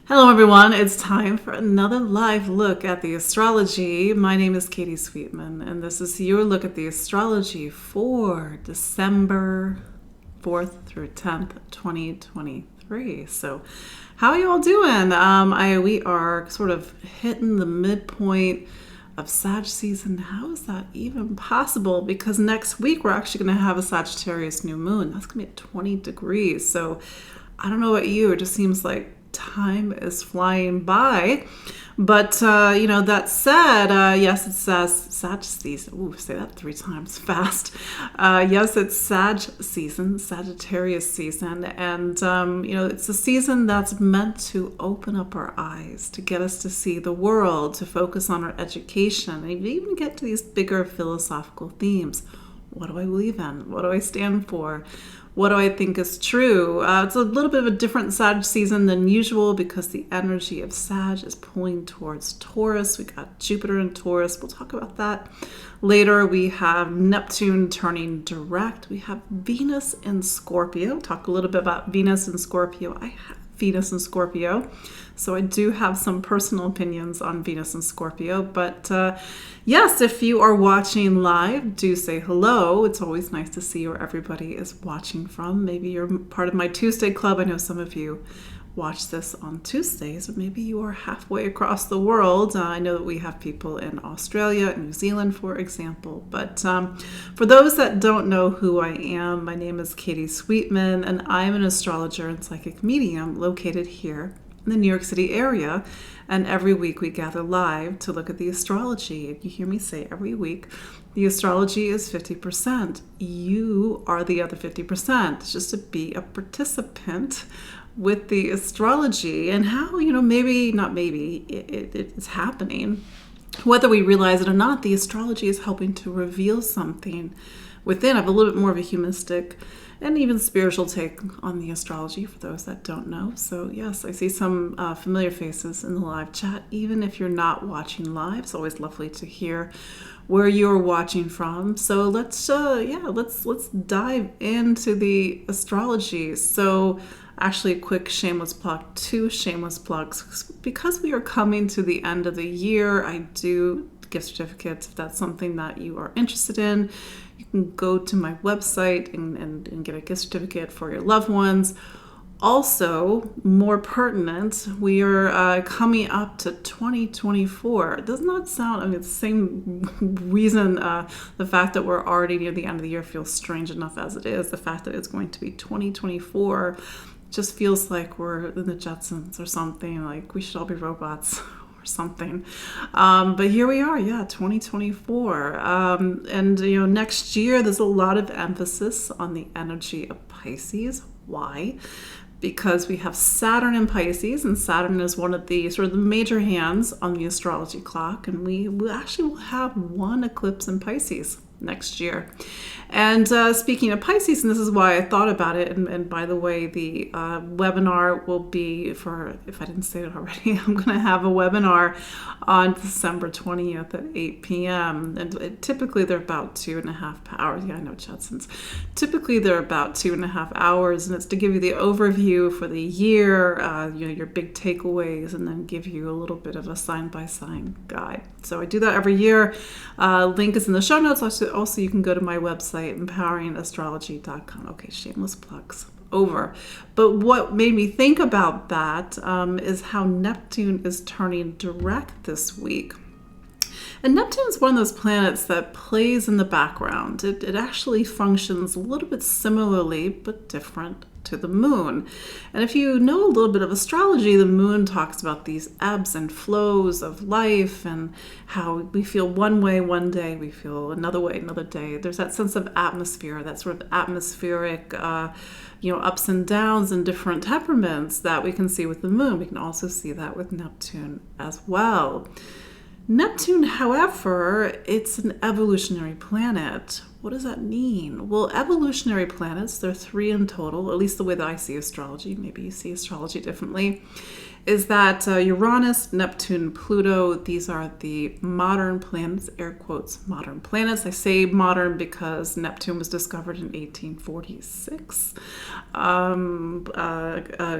Hello everyone, it's time for another live look at the astrology. My name is Katie Sweetman and this is your look at the astrology for December 4th through 10th, 2023. So how are you all doing? We are sort of hitting the midpoint of Sag season. How is that even possible? Because next week we're actually going to have a Sagittarius new moon. That's going to be at 20 degrees. So I don't know about you, it just seems like time is flying by. But that said, yes, it says Sag season. Ooh, say that 3 times fast. Yes, it's Sag season, Sagittarius season, and it's a season that's meant to open up our eyes, to get us to see the world, to focus on our education, and even get to these bigger philosophical themes. What do I believe in? What do I stand for? What do I think is true? It's a little bit of a different Sag season than usual because the energy of Sag is pulling towards Taurus. We got Jupiter in Taurus. We'll talk about that later. We have Neptune turning direct. We have Venus in Scorpio. Talk a little bit about Venus in Scorpio. I have Venus in Scorpio, so I do have some personal opinions on Venus and Scorpio. But yes, if you are watching live, do say hello. It's always nice to see where everybody is watching from. Maybe you're part of my Tuesday club. I know some of you watch this on Tuesdays, or maybe you are halfway across the world. I know that we have people in Australia and New Zealand, for example. But for those that don't know who I am, my name is Katie Sweetman, and I'm an astrologer and psychic medium located here in the New York City area. And every week we gather live to look at the astrology. You hear me say every week, the astrology is 50%. You are the other 50%. It's just to be a participant with the astrology and how, it's happening. Whether we realize it or not, the astrology is helping to reveal something within. I have a little bit more of a humanistic and even spiritual take on the astrology for those that don't know. So yes, I see some familiar faces in the live chat. Even if you're not watching live, it's always lovely to hear where you're watching from. So let's dive into the astrology. So actually, a quick shameless plug, 2 shameless plugs. Because we are coming to the end of the year, I do gift certificates. If that's something that you are interested in, you can go to my website and get a gift certificate for your loved ones. Also, more pertinent, we are coming up to 2024. It does not sound, it's the same reason the fact that we're already near the end of the year feels strange enough as it is. The fact that it's going to be 2024 just feels like we're in the Jetsons or something, like we should all be robots or something. But here we are, 2024. Next year there's a lot of emphasis on the energy of Pisces. Why? Because we have Saturn in Pisces, and Saturn is one of the sort of the major hands on the astrology clock, and we actually will have 1 eclipse in Pisces next year. And speaking of Pisces, and this is why I thought about it, and by the way, the webinar will be for, if I didn't say it already, I'm going to have a webinar on December 20th at 8 p.m. And typically they're about 2.5 hours. Yeah, I know Judsons. Typically they're about 2.5 hours, and it's to give you the overview for the year, your big takeaways, and then give you a little bit of a sign-by-sign guide. So I do that every year. Link is in the show notes. Also, you can go to my website, empoweringastrology.com. Okay, shameless plugs over. But what made me think about that is how Neptune is turning direct this week. And Neptune is one of those planets that plays in the background. It actually functions a little bit similarly, but different to the moon. And if you know a little bit of astrology, the moon talks about these ebbs and flows of life and how we feel one way one day, we feel another way another day. There's that sense of atmosphere, that sort of atmospheric ups and downs and different temperaments that we can see with the moon. We can also see that with Neptune as well. Neptune, however, it's an evolutionary planet. What does that mean? Well, evolutionary planets, there are 3 in total, at least the way that I see astrology, maybe you see astrology differently, is that Uranus, Neptune, Pluto, these are the modern planets, air quotes, modern planets. I say modern because Neptune was discovered in 1846.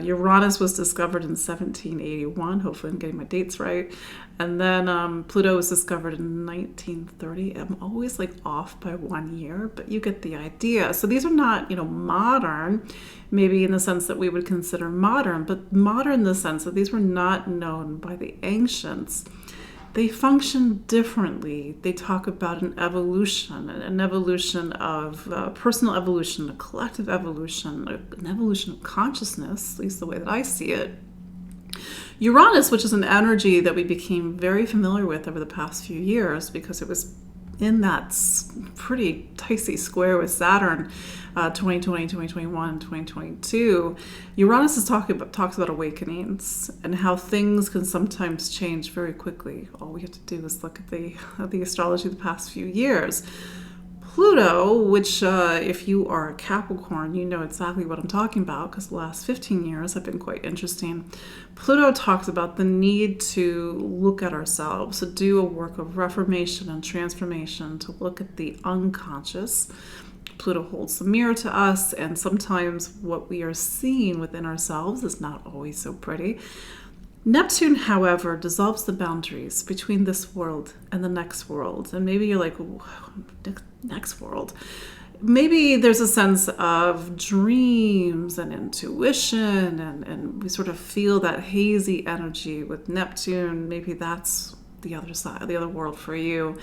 Uranus was discovered in 1781. Hopefully I'm getting my dates right. And then Pluto was discovered in 1930. I'm always like off by 1 year, but you get the idea. So these are not, modern, maybe in the sense that we would consider modern, but modern in the sense that these were not known by the ancients. They function differently. They talk about an evolution of personal evolution, a collective evolution, an evolution of consciousness, at least the way that I see it. Uranus, which is an energy that we became very familiar with over the past few years because it was in that pretty dicey square with Saturn, 2020, 2021, 2022. Uranus talks about awakenings and how things can sometimes change very quickly. All we have to do is look at the astrology of the past few years. Pluto, which if you are a Capricorn, you know exactly what I'm talking about because the last 15 years have been quite interesting. Pluto talks about the need to look at ourselves, to do a work of reformation and transformation, to look at the unconscious. Pluto holds the mirror to us, and sometimes what we are seeing within ourselves is not always so pretty. Neptune, however, dissolves the boundaries between this world and the next world. And maybe you're like, next world? Maybe there's a sense of dreams and intuition, and we sort of feel that hazy energy with Neptune. Maybe that's the other side, the other world for you.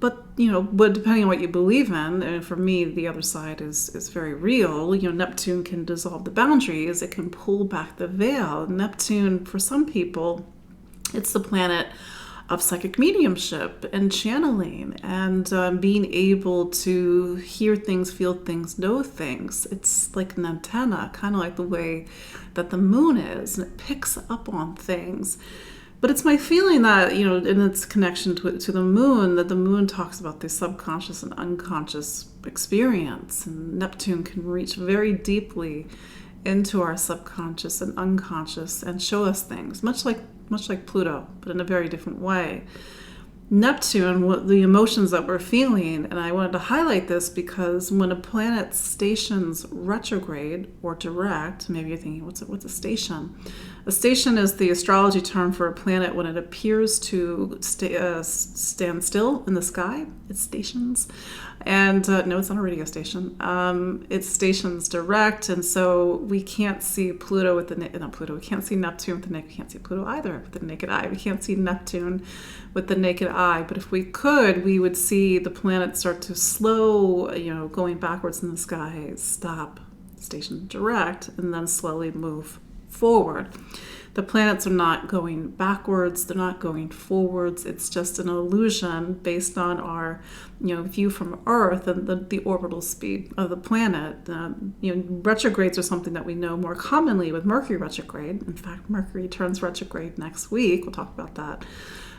But, but depending on what you believe in, and for me, the other side is very real. Neptune can dissolve the boundaries. It can pull back the veil. Neptune, for some people, it's the planet of psychic mediumship and channeling and being able to hear things, feel things, know things. It's like an antenna, kind of like the way that the moon is, and it picks up on things. But it's my feeling that, in its connection to the moon, that the moon talks about the subconscious and unconscious experience. And Neptune can reach very deeply into our subconscious and unconscious and show us things, much like Pluto, but in a very different way. Neptune, the emotions that we're feeling, and I wanted to highlight this because when a planet stations retrograde or direct, maybe you're thinking, what's a station? A station is the astrology term for a planet when it appears to stand still in the sky. It stations. And no, it's not a radio station. It stations direct, and so we can't see Pluto with we can't see Neptune with the naked. We can't see Pluto either with the naked eye. We can't see Neptune with the naked eye. But if we could, we would see the planet start to slow, going backwards in the sky, stop, station direct, and then slowly move forward. The planets are not going backwards, they're not going forwards. It's just an illusion based on our view from Earth and the orbital speed of the planet. Retrogrades are something that we know more commonly with Mercury retrograde. In fact, Mercury turns retrograde next week. We'll talk about that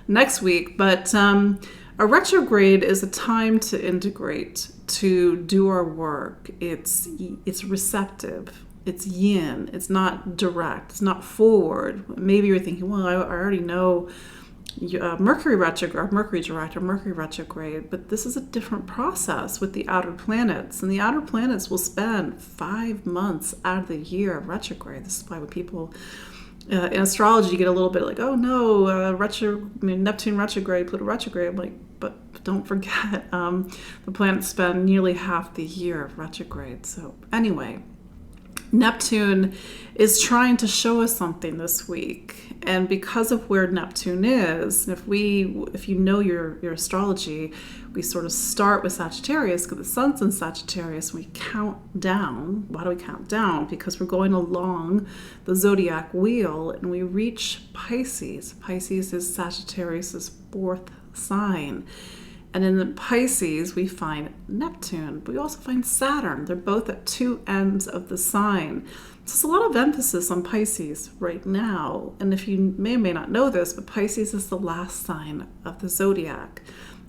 next week. But a retrograde is a time to integrate, to do our work. It's receptive. It's yin. It's not direct. It's not forward. Maybe you're thinking, well, I already know Mercury retrograde, Mercury direct, or Mercury retrograde, but this is a different process with the outer planets. And the outer planets will spend 5 months out of the year retrograde. This is why when people in astrology you get a little bit like, oh no, Neptune retrograde, Pluto retrograde. I'm like, but don't forget, the planets spend nearly half the year retrograde. So anyway, Neptune is trying to show us something this week, and because of where Neptune is, if you know your astrology, we sort of start with Sagittarius because the sun's in Sagittarius. We count down. Why do we count down? Because we're going along the zodiac wheel, and we reach Pisces. Pisces is Sagittarius's 4th sign. And in Pisces, we find Neptune, but we also find Saturn. They're both at 2 ends of the sign. So there's a lot of emphasis on Pisces right now. And if you may or may not know this, but Pisces is the last sign of the zodiac.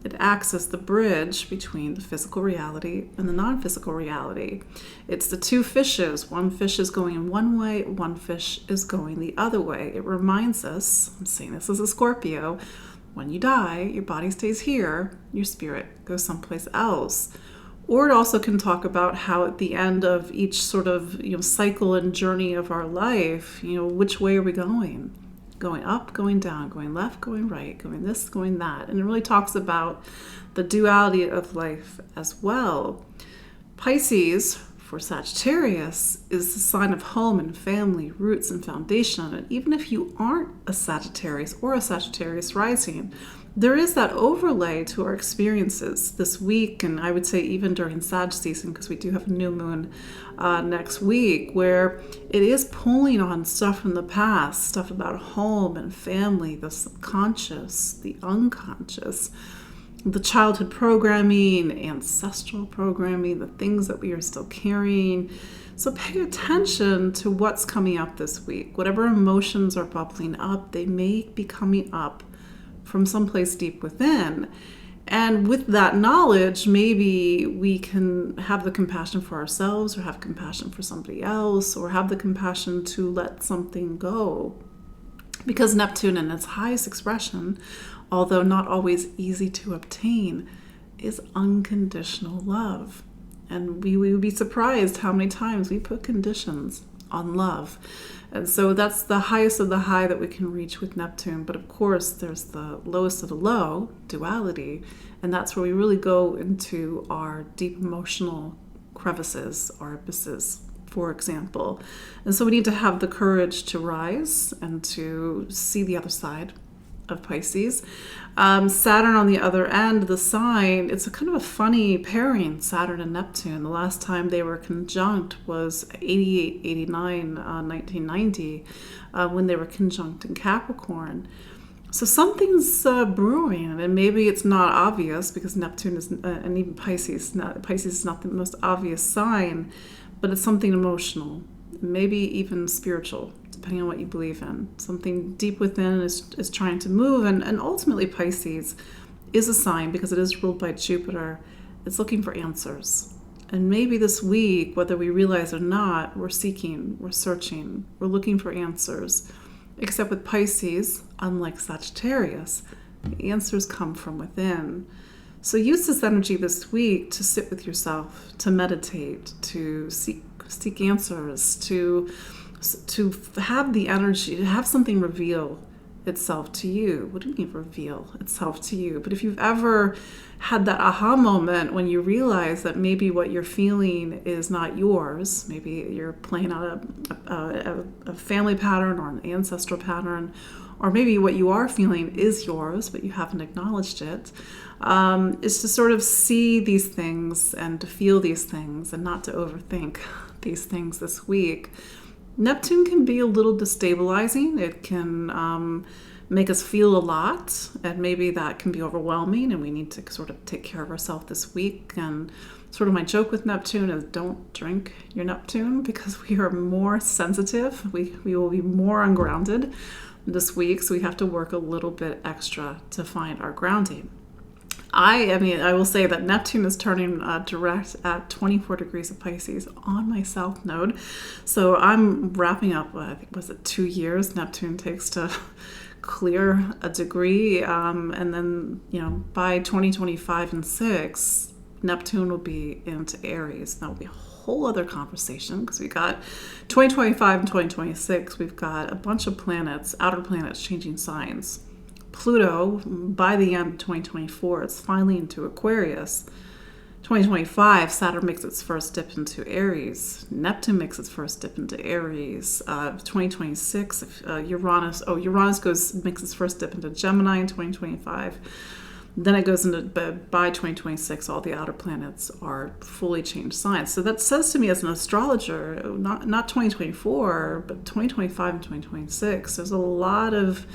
It acts as the bridge between the physical reality and the non-physical reality. It's the two fishes. One fish is going one way, one fish is going the other way. It reminds us, I'm saying this as a Scorpio, when you die, your body stays here, your spirit goes someplace else. Or it also can talk about how at the end of each sort of cycle and journey of our life, which way are we going? Going up, going down, going left, going right, going this, going that. And it really talks about the duality of life as well. Pisces, for Sagittarius, is the sign of home and family, roots and foundation. And even if you aren't a Sagittarius or a Sagittarius rising, there is that overlay to our experiences this week, and I would say even during Sag season, because we do have a new moon next week, where it is pulling on stuff from the past, stuff about home and family, the subconscious, the unconscious, the childhood programming, ancestral programming, the things that we are still carrying. So pay attention to what's coming up this week. Whatever emotions are bubbling up, they may be coming up from someplace deep within. And with that knowledge, maybe we can have the compassion for ourselves, or have compassion for somebody else, or have the compassion to let something go. Because Neptune, in its highest expression, although not always easy to obtain, is unconditional love. And we would be surprised how many times we put conditions on love. And so that's the highest of the high that we can reach with Neptune. But of course, there's the lowest of the low, duality. And that's where we really go into our deep emotional crevices, our abysses, for example. And so we need to have the courage to rise and to see the other side of Pisces. Saturn on the other end, the sign, it's a kind of a funny pairing, Saturn and Neptune. The last time they were conjunct was 88, 89, 1990, when they were conjunct in Capricorn. So something's brewing, and maybe it's not obvious because Neptune is, and even Pisces is not the most obvious sign, but it's something emotional, maybe even spiritual, depending on what you believe in. Something deep within is trying to move, and ultimately Pisces is a sign, because it is ruled by Jupiter. It's looking for answers. And maybe this week, whether we realize or not, we're seeking, we're searching, we're looking for answers. Except with Pisces, unlike Sagittarius, the answers come from within. So use this energy this week to sit with yourself, to meditate, to seek answers, to have the energy, to have something reveal itself to you. What do you mean reveal itself to you? But if you've ever had that aha moment when you realize that maybe what you're feeling is not yours, maybe you're playing out a family pattern or an ancestral pattern, or maybe what you are feeling is yours, but you haven't acknowledged it, is to sort of see these things and to feel these things and not to overthink these things this week. Neptune can be a little destabilizing. It can make us feel a lot, and maybe that can be overwhelming, and we need to sort of take care of ourselves this week. And sort of my joke with Neptune is don't drink your Neptune, because we are more sensitive. We will be more ungrounded this week, so we have to work a little bit extra to find our grounding. I will say that Neptune is turning direct at 24 degrees of Pisces on my south node. So I'm wrapping up, I think, was it 2 years Neptune takes to clear a degree. And then, by 2025 and 6, Neptune will be into Aries. That will be a whole other conversation, because we got 2025 and 2026, we've got a bunch of planets, outer planets, changing signs. Pluto, by the end of 2024, it's finally into Aquarius. 2025, Saturn makes its first dip into Aries. Neptune makes its first dip into Aries. 2026, Uranus makes its first dip into Gemini in 2025. Then it goes into, by 2026, all the outer planets are fully changed signs. So that says to me as an astrologer, not 2024, but 2025 and 2026, there's a lot of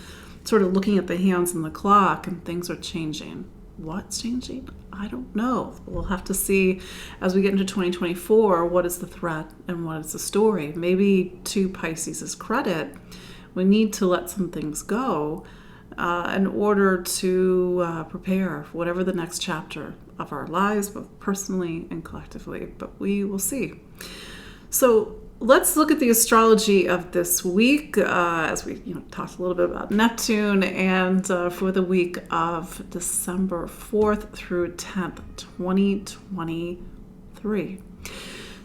sort of looking at the hands and the clock, and things are changing. What's changing? I don't know. We'll have to see as we get into 2024, what is the threat and what is the story. Maybe to Pisces' credit, we need to let some things go, in order to prepare for whatever the next chapter of our lives, both personally and collectively. But we will see. So let's look at the astrology of this week, as we talked a little bit about Neptune, and for the week of December 4th through 10th, 2023.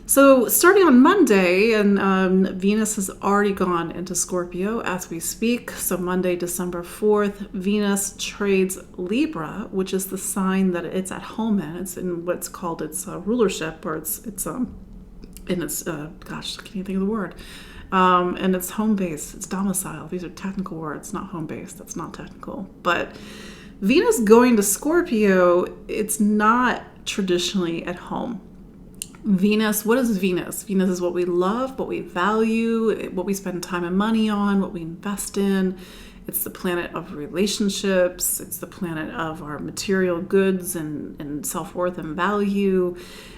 So starting on Monday, and Venus has already gone into Scorpio as we speak. So Monday, December 4th, Venus trades Libra, which is the sign that it's at home in. It's in what's called its rulership, or it's in its, gosh, I can't even think of the word. And it's home base, it's domicile. These are technical words, not home base. That's not technical. But Venus going to Scorpio, it's not traditionally at home. Venus, what is Venus? Venus is what we love, what we value, what we spend time and money on, what we invest in. It's the planet of relationships. It's the planet of our material goods and self-worth and value.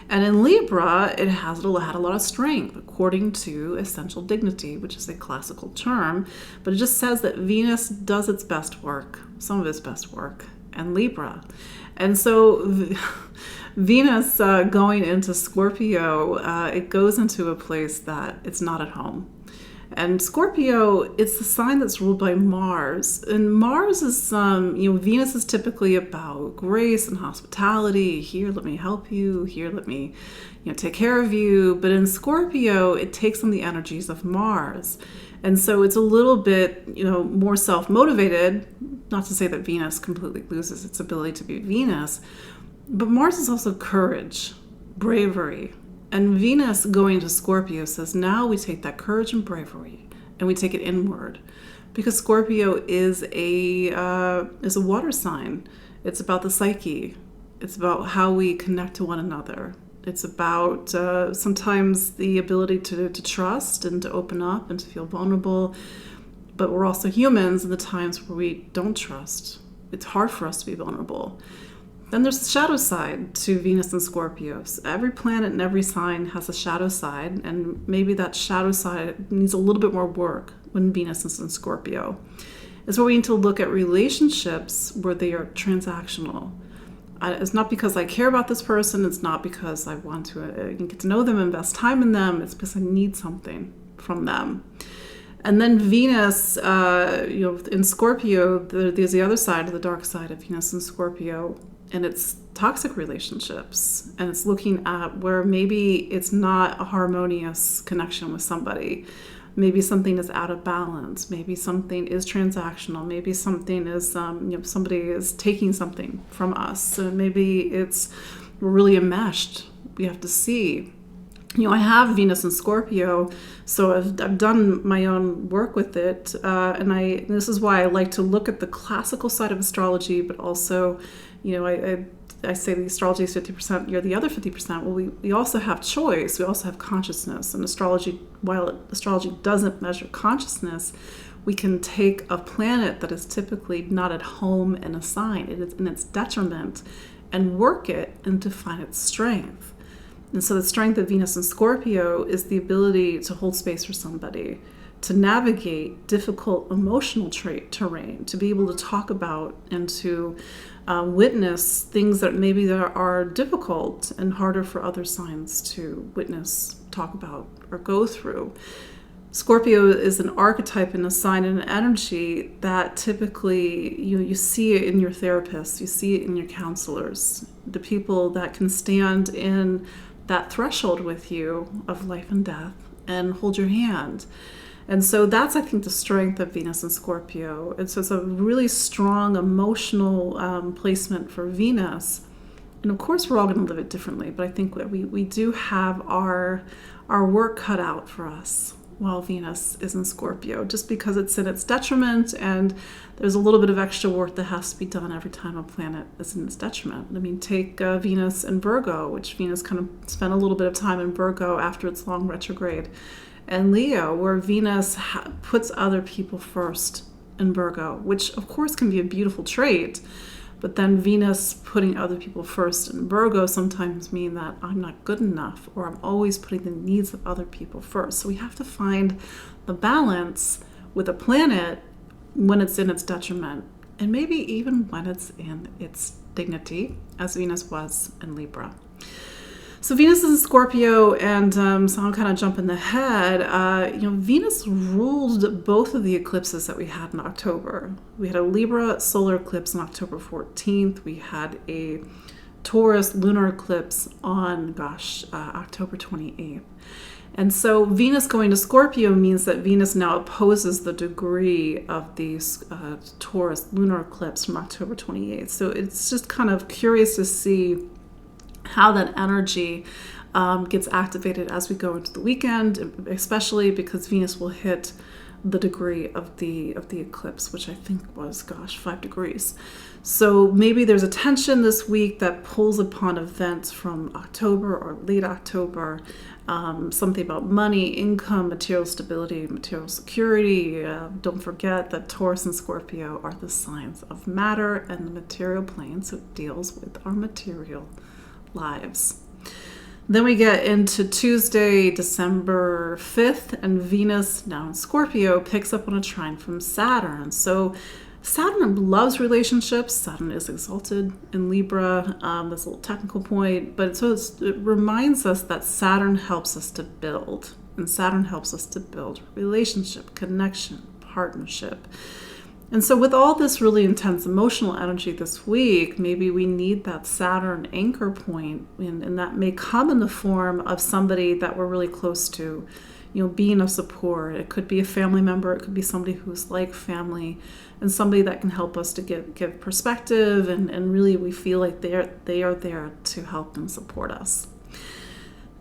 And in Libra, it has had a lot of strength, according to essential dignity, which is a classical term. But it just says that Venus does its best work, some of its best work, in Libra. And so Venus going into Scorpio, it goes into a place that it's not at home. And Scorpio, it's the sign that's ruled by Mars. And Mars is, Venus is typically about grace and hospitality. Here, let me help you. Here, let me, take care of you. But in Scorpio, it takes on the energies of Mars. And so it's a little bit, more self-motivated. Not to say that Venus completely loses its ability to be Venus, but Mars is also courage, bravery. And Venus going to Scorpio says, now we take that courage and bravery and we take it inward, because Scorpio is a water sign. It's about the psyche. It's about how we connect to one another. It's about sometimes the ability to trust and to open up and to feel vulnerable. But we're also humans in the times where we don't trust. It's hard for us to be vulnerable. Then there's the shadow side to Venus and Scorpio. So every planet and every sign has a shadow side, and maybe that shadow side needs a little bit more work when Venus is in Scorpio. It's where we need to look at relationships where they are transactional. It's not because I care about this person. It's not because I want to get to know them, invest time in them. It's because I need something from them. And then Venus, in Scorpio, there's the other side, the dark side of Venus in Scorpio, and it's toxic relationships. And it's looking at where maybe it's not a harmonious connection with somebody. Maybe something is out of balance. Maybe something is transactional. Maybe something is, somebody is taking something from us. So maybe we're really enmeshed. We have to see. I have Venus in Scorpio, so I've done my own work with it, and this is why I like to look at the classical side of astrology, but also, I say the astrology is 50%, you're the other 50%. Well, we also have choice, we also have consciousness, and astrology, while astrology doesn't measure consciousness, we can take a planet that is typically not at home in a sign, it is in its detriment, and work it and define its strength. And so the strength of Venus in Scorpio is the ability to hold space for somebody, to navigate difficult emotional terrain, to be able to talk about and to witness things that maybe are difficult and harder for other signs to witness, talk about, or go through. Scorpio is an archetype and a sign and an energy that typically you see it in your therapists, you see it in your counselors, the people that can stand in that threshold with you of life and death and hold your hand. And so that's, I think, the strength of Venus and Scorpio. And so it's a really strong emotional placement for Venus. And of course, we're all going to live it differently, but I think we do have our work cut out for us while Venus is in Scorpio, just because it's in its detriment, and there's a little bit of extra work that has to be done every time a planet is in its detriment. I mean, take Venus and Virgo, which Venus kind of spent a little bit of time in Virgo after its long retrograde, and Leo, where Venus puts other people first in Virgo, which of course can be a beautiful trait, but then Venus putting other people first in Virgo sometimes mean that I'm not good enough, or I'm always putting the needs of other people first. So we have to find the balance with a planet when it's in its detriment. and maybe even when it's in its dignity, as Venus was in Libra. So Venus is in Scorpio, and so I'm kind of jumping ahead. Venus ruled both of the eclipses that we had in October. We had a Libra solar eclipse on October 14th. We had a Taurus lunar eclipse on, October 28th. And so Venus going to Scorpio means that Venus now opposes the degree of the Taurus lunar eclipse from October 28th. So it's just kind of curious to see how that energy gets activated as we go into the weekend, especially because Venus will hit the degree of the eclipse, which I think was 5 degrees. So maybe there's a tension this week that pulls upon events from October or late October, something about money, income, material stability, material security. Don't forget that Taurus and Scorpio are the signs of matter and the material plane, so it deals with our material lives. Then we get into Tuesday, December 5th, and Venus, now in Scorpio, picks up on a trine from Saturn. So Saturn loves relationships. Saturn is exalted in Libra. That's a little technical point, but it reminds us that Saturn helps us to build, and Saturn helps us to build relationship, connection, partnership. And so with all this really intense emotional energy this week, maybe we need that Saturn anchor point, and that may come in the form of somebody that we're really close to, being of support. It could be a family member, it could be somebody who's like family, and somebody that can help us to give perspective, and really we feel like they are there to help and support us.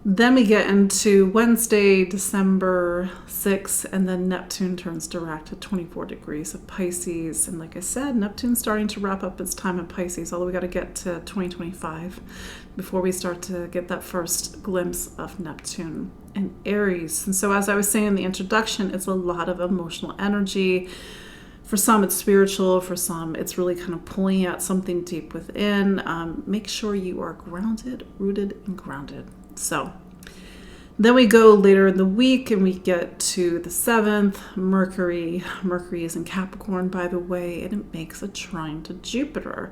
Then we get into Wednesday, December 6th, and then Neptune turns direct at 24 degrees of Pisces. And like I said, Neptune's starting to wrap up its time in Pisces, although we got to get to 2025 before we start to get that first glimpse of Neptune in Aries. And so as I was saying in the introduction, it's a lot of emotional energy. For some, it's spiritual. For some, it's really kind of pulling out something deep within. Make sure you are grounded, rooted, and grounded. So then we go later in the week and we get to the 7th, Mercury. Mercury is in Capricorn, by the way, and it makes a trine to Jupiter.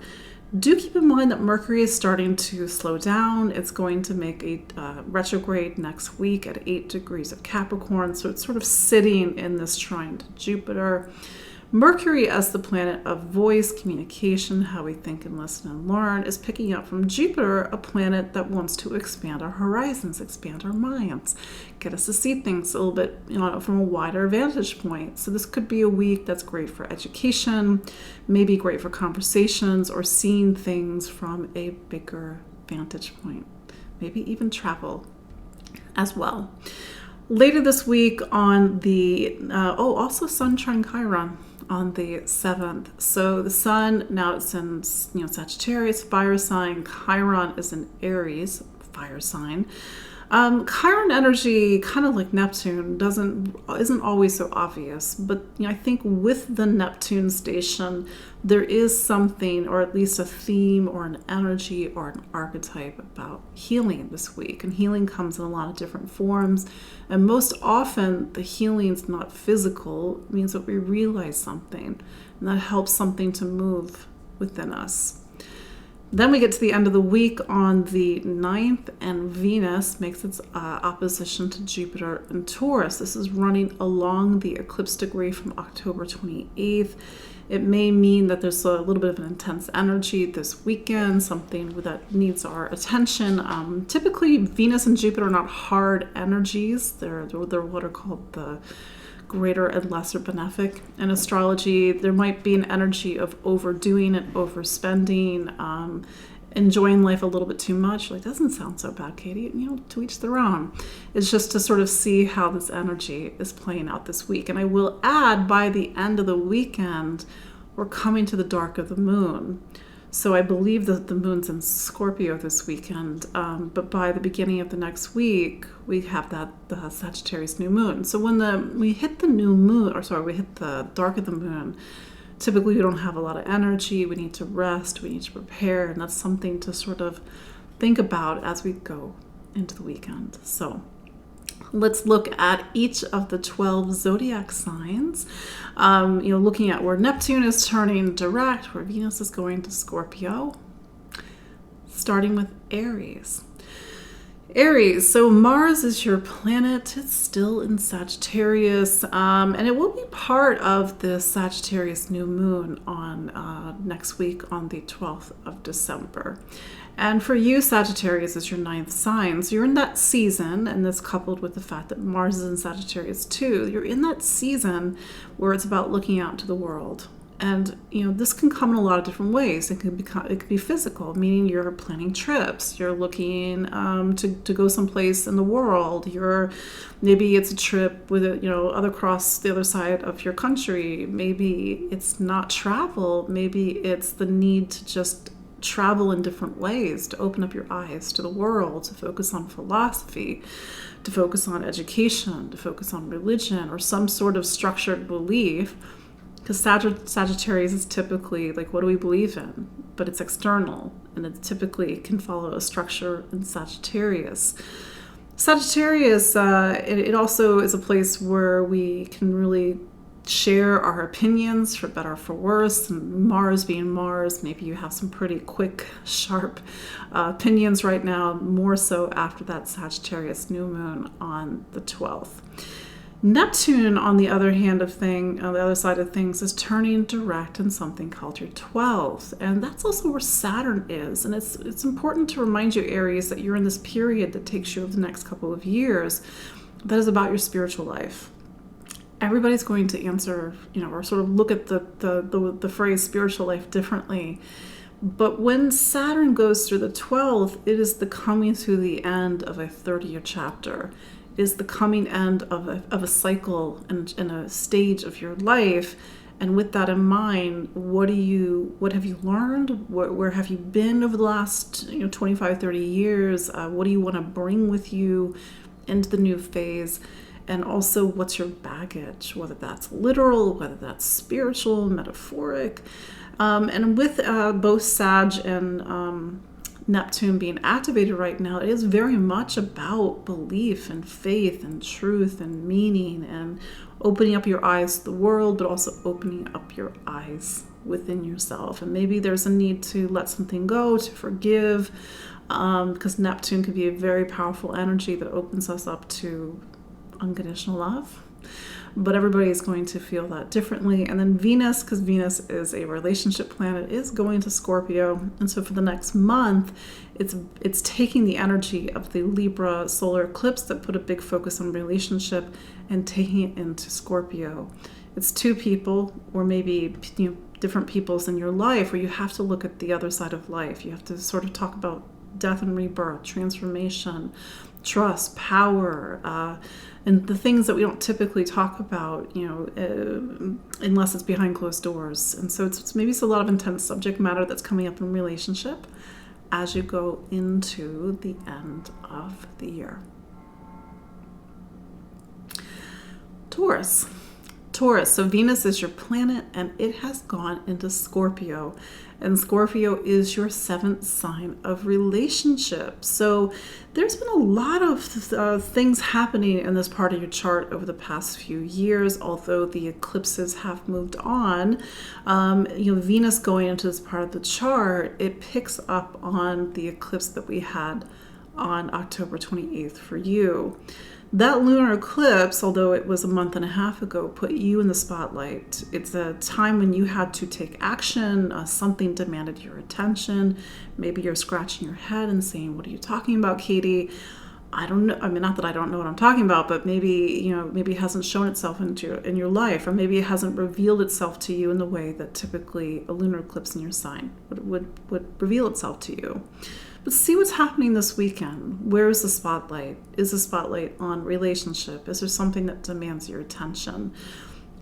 Do keep in mind that Mercury is starting to slow down. It's going to make a retrograde next week at 8 degrees of Capricorn. So it's sort of sitting in this trine to Jupiter. Mercury, as the planet of voice, communication, how we think and listen and learn, is picking up from Jupiter, a planet that wants to expand our horizons, expand our minds, get us to see things a little bit from a wider vantage point. So this could be a week that's great for education, maybe great for conversations, or seeing things from a bigger vantage point, maybe even travel as well. Later this week on the, also Sun trine Chiron on the 7th. So the Sun, now it's in Sagittarius, fire sign. Chiron is in Aries, fire sign. Chiron energy, kind of like Neptune, isn't always so obvious, but I think with the Neptune station, there is something, or at least a theme or an energy or an archetype about healing this week. And healing comes in a lot of different forms, and most often the healing's not physical. It means that we realize something, and that helps something to move within us. Then we get to the end of the week on the 9th, and Venus makes its opposition to Jupiter in Taurus. This is running along the eclipse degree from October 28th. It may mean that there's a little bit of an intense energy this weekend, something that needs our attention. Typically, Venus and Jupiter are not hard energies. They're what are called the greater and lesser benefic. In astrology, there might be an energy of overdoing and overspending, enjoying life a little bit too much. Like, doesn't sound so bad, Katie. To each their own. It's just to sort of see how this energy is playing out this week. And I will add, by the end of the weekend, we're coming to the dark of the moon. So I believe that the moon's in Scorpio this weekend, but by the beginning of the next week, we have the Sagittarius new moon. So when we hit the new moon, we hit the dark of the moon, typically we don't have a lot of energy. We need to rest, we need to prepare, and that's something to sort of think about as we go into the weekend. So Let's look at each of the 12 zodiac signs. Looking at where Neptune is turning direct, where Venus is going to Scorpio. Starting with Aries. Aries, so Mars is your planet. It's still in Sagittarius, and it will be part of the Sagittarius new moon on next week on the 12th of December. And for you, Sagittarius is your 9th sign. So you're in that season, and this coupled with the fact that Mars is in Sagittarius too, you're in that season where it's about looking out to the world. And, this can come in a lot of different ways. It can be physical, meaning you're planning trips. You're looking to go someplace in the world. Maybe it's a trip with across the other side of your country. Maybe it's not travel. Maybe it's the need to just travel in different ways, to open up your eyes to the world, to focus on philosophy, to focus on education, to focus on religion or some sort of structured belief. Because Sagittarius is typically like, what do we believe in? But it's external, and it typically can follow a structure in Sagittarius. Sagittarius, it also is a place where we can really share our opinions, for better or for worse. And Mars being Mars, maybe you have some pretty quick, sharp opinions right now, more so after that Sagittarius new moon on the 12th. Neptune, on the other side of things, is turning direct in something called your 12th. And that's also where Saturn is. And it's important to remind you, Aries, that you're in this period that takes you over the next couple of years that is about your spiritual life. Everybody's going to answer, or sort of look at the phrase spiritual life differently. But when Saturn goes through the 12th, it is the coming to the end of a 30-year chapter. Is the coming end of a cycle and a stage of your life. And with that in mind, what have you learned? Where have you been over the last 25, 30 years? What do you want to bring with you into the new phase? And also, what's your baggage, whether that's literal, whether that's spiritual, metaphoric. And with both Sag and Neptune being activated right now, it is very much about belief and faith and truth and meaning and opening up your eyes to the world, but also opening up your eyes within yourself. And maybe there's a need to let something go, to forgive, because Neptune could be a very powerful energy that opens us up to unconditional love. But everybody is going to feel that differently. And then Venus, because Venus is a relationship planet, is going to Scorpio. And so for the next month, it's taking the energy of the Libra solar eclipse that put a big focus on relationship and taking it into Scorpio. It's two people, or maybe different peoples in your life, where you have to look at the other side of life. You have to sort of talk about death and rebirth, transformation, trust, power, and the things that we don't typically talk about, unless it's behind closed doors. And so it's a lot of intense subject matter that's coming up in relationship as you go into the end of the year. Taurus. So Venus is your planet, and it has gone into Scorpio. And Scorpio is your 7th sign of relationship. So there's been a lot of things happening in this part of your chart over the past few years, although the eclipses have moved on. Venus going into this part of the chart, it picks up on the eclipse that we had on October 28th for you. That lunar eclipse, although it was a month and a half ago, put you in the spotlight. It's a time when you had to take action. Something demanded your attention. Maybe you're scratching your head and saying, "What are you talking about, Katie?" I don't know. I mean, not that I don't know what I'm talking about, but maybe it hasn't shown itself in your life, or maybe it hasn't revealed itself to you in the way that typically a lunar eclipse in your sign would reveal itself to you. But see what's happening this weekend. Where is the spotlight? Is the spotlight on relationship? Is there something that demands your attention?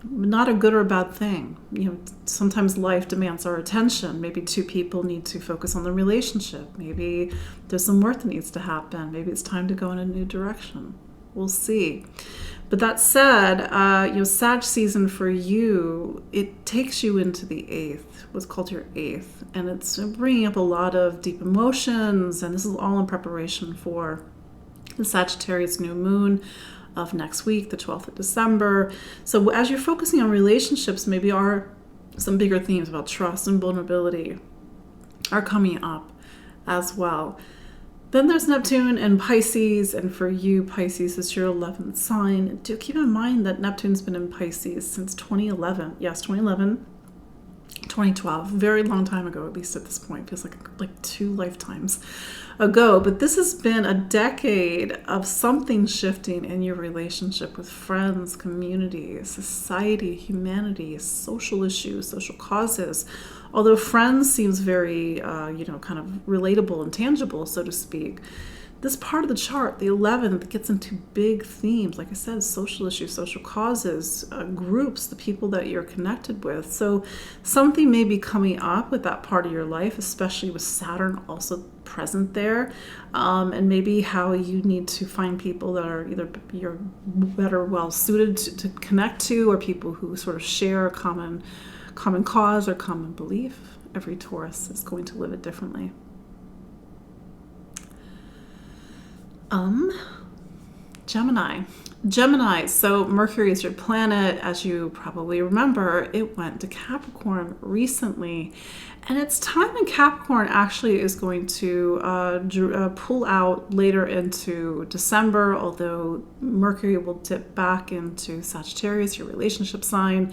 Not a good or a bad thing. Sometimes life demands our attention. Maybe two people need to focus on the relationship. Maybe there's some work that needs to happen. Maybe it's time to go in a new direction. We'll see. But that said, Sag season for you, it takes you into the 8th, what's called your 8th. And it's bringing up a lot of deep emotions. And this is all in preparation for the Sagittarius new moon of next week, the 12th of December. So as you're focusing on relationships, maybe some bigger themes about trust and vulnerability are coming up as well. Then there's Neptune and Pisces, and for you, Pisces is your 11th sign. Do keep in mind that Neptune's been in Pisces since 2011. Yes, 2011, 2012, very long time ago, at least at this point. Feels like 2 lifetimes ago. But this has been a decade of something shifting in your relationship with friends, community, society, humanity, social issues, social causes. Although friends seems very, kind of relatable and tangible, so to speak. This part of the chart, the 11th, gets into big themes. Like I said, social issues, social causes, groups, the people that you're connected with. So something may be coming up with that part of your life, especially with Saturn also present there. And maybe how you need to find people that are either you're better well suited to connect to, or people who sort of share a common cause or common belief. Every Taurus is going to live it differently. Gemini. So Mercury is your planet. As you probably remember, it went to Capricorn recently. And its time in Capricorn actually is going to pull out later into December, although Mercury will dip back into Sagittarius, your relationship sign.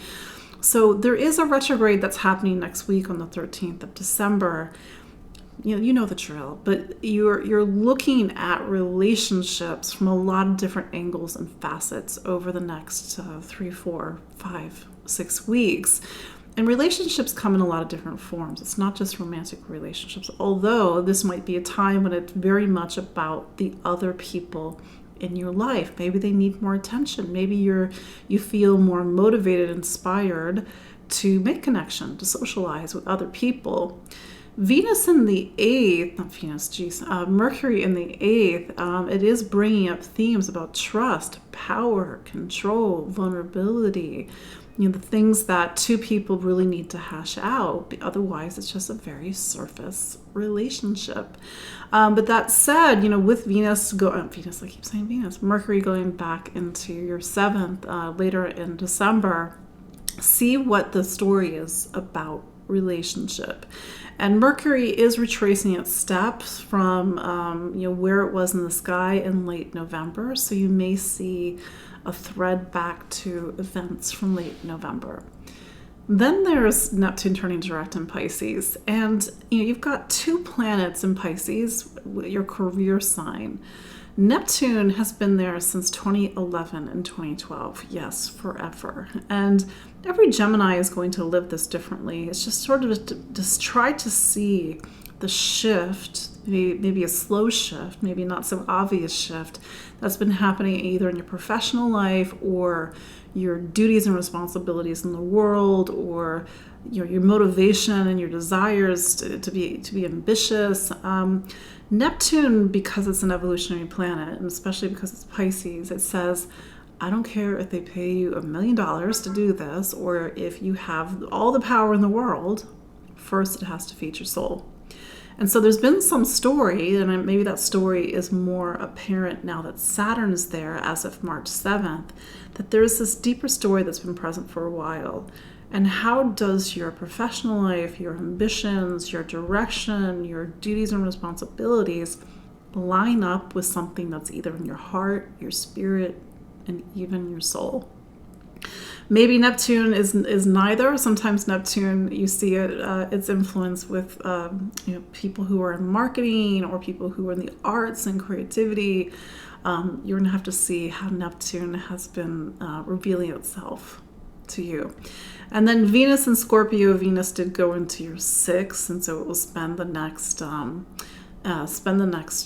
So there is a retrograde that's happening next week on the 13th of December. You know the drill, but you're looking at relationships from a lot of different angles and facets over the next 3, 4, 5, 6 weeks. And relationships come in a lot of different forms. It's not just romantic relationships, although this might be a time when it's very much about the other people in your life. Maybe they need more attention. Maybe you feel more motivated, inspired to make connection, to socialize with other people. Venus in the 8th, Mercury in the 8th, it is bringing up themes about trust, power, control, vulnerability, the things that 2 people really need to hash out. Otherwise, it's just a very surface relationship. But that said, with Mercury going back into your 7th later in December, see what the story is about relationship. And Mercury is retracing its steps from where it was in the sky in late November. So you may see a thread back to events from late November. Then there's Neptune turning direct in Pisces. And you've got 2 planets in Pisces, your career sign. Neptune has been there since 2011 and 2012. Yes, forever. And every Gemini is going to live this differently. It's just sort of just try to see the shift, maybe a slow shift, maybe not so obvious shift that's been happening either in your professional life or your duties and responsibilities in the world, or your motivation and your desires to be ambitious. Neptune, because it's an evolutionary planet, and especially because it's Pisces, it says, I don't care if they pay you $1 million to do this, or if you have all the power in the world, first it has to feed your soul. And so there's been some story, and maybe that story is more apparent now that Saturn is there as of March 7th, that there's this deeper story that's been present for a while. And how does your professional life, your ambitions, your direction, your duties and responsibilities line up with something that's either in your heart, your spirit, and even your soul? Maybe Neptune is neither. Sometimes Neptune, you see its influence with people who are in marketing or people who are in the arts and creativity. You're going to have to see how Neptune has been revealing itself to you. And then Venus and Scorpio. Venus did go into your 6th, and so it will spend the next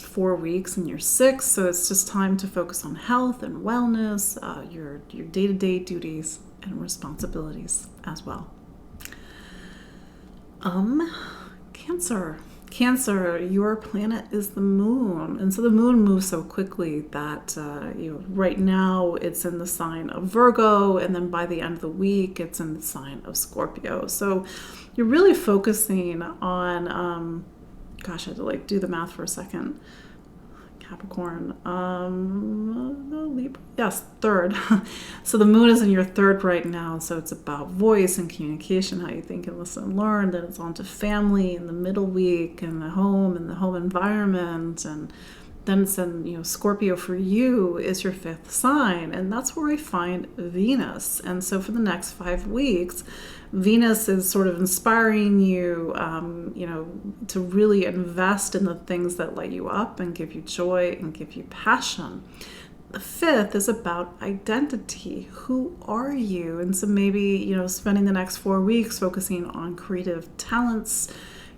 4 weeks in your 6th. So it's just time to focus on health and wellness, your day-to-day duties and responsibilities as well. Cancer, your planet is the moon. And so the moon moves so quickly that right now it's in the sign of Virgo, and then by the end of the week it's in the sign of Scorpio. So you're really focusing on, I had to do the math for a second. Capricorn, Libra, yes, third. So the moon is in your third right now, so it's about voice and communication, how you think and listen and learn. Then it's on to family in the middle week, and the home environment, and then it's in, Scorpio for you is your fifth sign, and that's where we find Venus. And so for the next 5 weeks, Venus is sort of inspiring you, to really invest in the things that light you up and give you joy and give you passion. The fifth is about identity. Who are you? And so maybe, spending the next 4 weeks focusing on creative talents,